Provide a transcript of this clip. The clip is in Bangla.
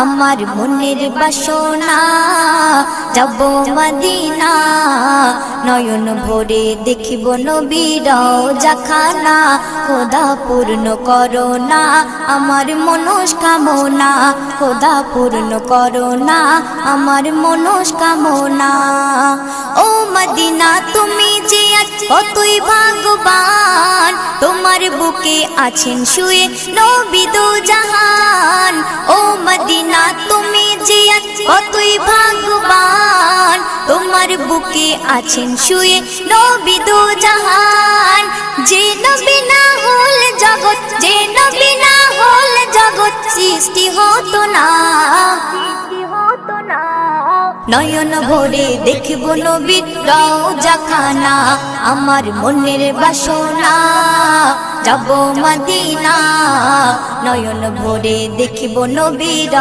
আমার মনের বাসনা যাব মদিনা নয়ন ভরে দেখিব নবীর রওজাখানা খোদা পূর্ণ করো না আমার মনস্কামনা খোদা পূর্ণ করো না আমার মনস্কামনা ও মদিনা তুমি যে কতই ভাগ্যবান তোমার বুকে আছেন শুয়ে নবী দো জাহান ও মদিনা তুমি যে কতই ভাগ্যবান তোমার বুকে আছেন শুয়ে নবী দো জাহান যে নবী না হল জগৎ যে নবী না হল জগৎ সৃষ্টি হতো না নয়ন ভরে দেখব নবীর রওজাখানা আমার মনের বাসনা যাব মদিনা নয়ন ভরে দেখব নবীর